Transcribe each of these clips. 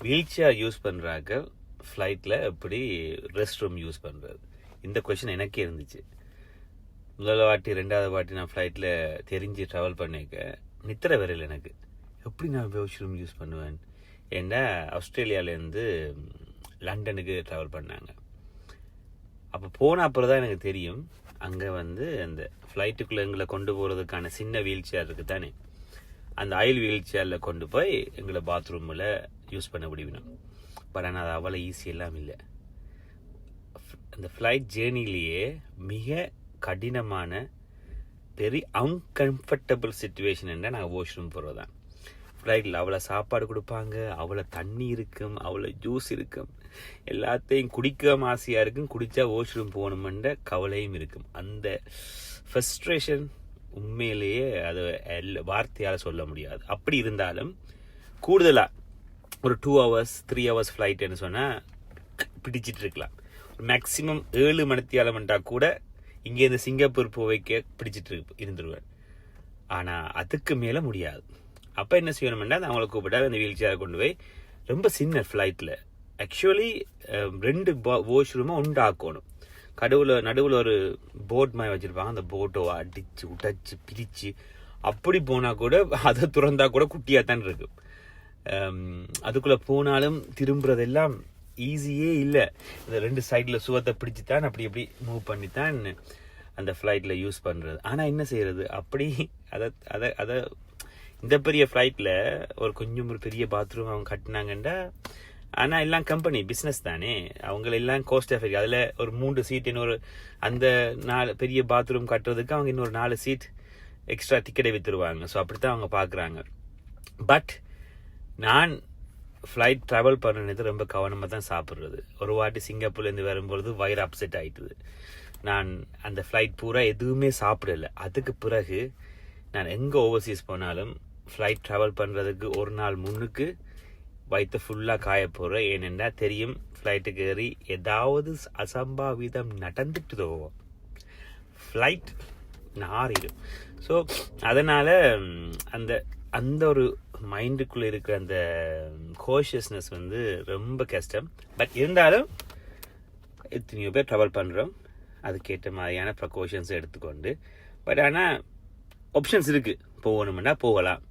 Wheel chair use பண்ணுறாங்க ஃப்ளைட்டில் எப்படி ரெஸ்ட் ரூம் யூஸ் பண்ணுறது, இந்த கொஷின் எனக்கே இருந்துச்சு. முதல் வாட்டி 2வது வாட்டி நான் ஃப்ளைட்டில் தெரிஞ்சு ட்ராவல் பண்ணிக்க நித்திர வரையில் எனக்கு எப்படி நான் வாஷ் ரூம் யூஸ் பண்ணுவேன். ஏன்னா ஆஸ்திரேலியாவிலேருந்து லண்டனுக்கு ட்ராவல் பண்ணாங்க. அப்போ போன அப்புறம் தான் எனக்கு தெரியும், அங்கே அந்த ஃப்ளைட்டுக்குள்ளே எங்களை கொண்டு போகிறதுக்கான சின்ன வீல் சேர் இருக்குது தானே, அந்த ஆயில் வீல் சேரில் கொண்டு போய் எங்களை பாத்ரூமில் யூஸ் பண்ண முடியும். பட் ஆனால் அது அவ்வளோ ஈஸி எல்லாம் இல்லை. அந்த ஃப்ளைட் ஜேர்னிலேயே மிக கடினமான வெரி அன்கம்ஃபர்டபுள் சுச்சுவேஷன் என்ன நாங்கள் வாஷ்ரூம் போகிறது தான். ஃப்ளைட்டில் அவ்வளோ சாப்பாடு கொடுப்பாங்க, அவ்வளோ தண்ணி இருக்கும், அவ்வளோ ஜூஸ் இருக்கும், எல்லாத்தையும் குடிக்க ஆசையாக இருக்கும், குடித்தா வாஷ்ரூம் போகணுமென்ற கவலையும் இருக்கும். அந்த ஃப்ரஸ்ட்ரேஷன் உண்மையிலேயே அது வார்த்தையால் சொல்ல முடியாது. அப்படி இருந்தாலும் கூடுதலாக ஒரு 2 hours 3 hours ஃப்ளைட்டுன்னு சொன்னால் பிடிச்சிட்டு இருக்கலாம். மேக்ஸிமம் 7 மணித்தியாலம்ன்றா கூட இங்கேருந்து சிங்கப்பூர் போவைக்க பிடிச்சிட்டு இருந்துருவேன். ஆனால் அதுக்கு மேலே முடியாது. அப்போ என்ன செய்யணும்னா அவங்கள கூப்பிட்டா அந்த வீல் சேரை கொண்டு போய் ரொம்ப சின்ன ஃப்ளைட்டில் ஆக்சுவலி 2 வாஷ்ரூமாக உண்டாக்கணும். நடுவில் ஒரு போட் மாதிரி வச்சுருப்பாங்க, அந்த போட்டோ அடித்து உடைச்சி பிரித்து அப்படி போனால் கூட அதை திறந்தா கூட குட்டியாக தான் இருக்கும். அதுக்குள்ளே போனாலும் திரும்புறதெல்லாம் ஈஸியே இல்லை. இந்த 2 சைடில் சுவத்தை பிடிச்சி தான் அப்படி எப்படி மூவ் பண்ணி தான் அந்த ஃப்ளைட்டில் யூஸ் பண்ணுறது. ஆனால் என்ன செய்கிறது, அப்படி அதை இந்த பெரிய ஃப்ளைட்டில் ஒரு பெரிய பாத்ரூம் அவங்க கட்டினாங்கண்டா, ஆனால் எல்லாம் கம்பெனி பிஸ்னஸ் தானே, அவங்களெல்லாம் கோஸ்ட் எஃபெக்ட். அதில் ஒரு 3 சீட் இன்னொரு அந்த 4 பெரிய பாத்ரூம் கட்டுறதுக்கு அவங்க இன்னொரு 4 சீட் எக்ஸ்ட்ரா டிக்கெட்டை விற்றுருவாங்க. ஸோ அப்படித்தான் அவங்க பார்க்குறாங்க. பட் நான் ஃப்ளைட் ட்ராவல் பண்ணுறது ரொம்ப கவனமாக தான் சாப்பிட்றது. ஒரு வாட்டி சிங்கப்பூர்லேருந்து வரும்பொழுது வயிறு அப்செட் ஆகிட்டுது. நான் அந்த ஃப்ளைட் பூரா எதுவுமே சாப்பிடலை. அதுக்கு பிறகு நான் எங்கே ஓவர்சீஸ் போனாலும் ஃப்ளைட் ட்ராவல் பண்ணுறதுக்கு ஒரு நாள் முன்னுக்கு வயிற்று ஃபுல்லாக காய போகிறேன். ஏனென்றா தெரியும், ஃப்ளைட்டுக்கு ஏறி ஏதாவது அசம்பாவிதம் நடந்துட்டுதோ ஃப்ளைட் நாறிடும். ஸோ அதனால் அந்த ஒரு மைண்டுக்குள்ளே இருக்கிற அந்த காஷியஸ்னஸ் ரொம்ப கஷ்டம். பட் இருந்தாலும் எத்தனையோ பேர் ட்ராவல் பண்ணுறோம், அதுக்கேற்ற மாதிரியான ப்ரிகாஷன்ஸ் எடுத்துக்கொண்டு. பட் ஆனால் ஆப்ஷன்ஸ் இருக்குது, போகணும்னா போகலாம்.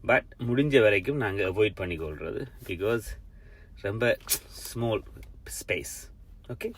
பட் முடிஞ்ச வரைக்கும் நாங்கள் அவாய்ட் பண்ணிக்கொள்கிறது, பிகாஸ் ரொம்ப ஸ்மால் ஸ்பேஸ். ஓகே.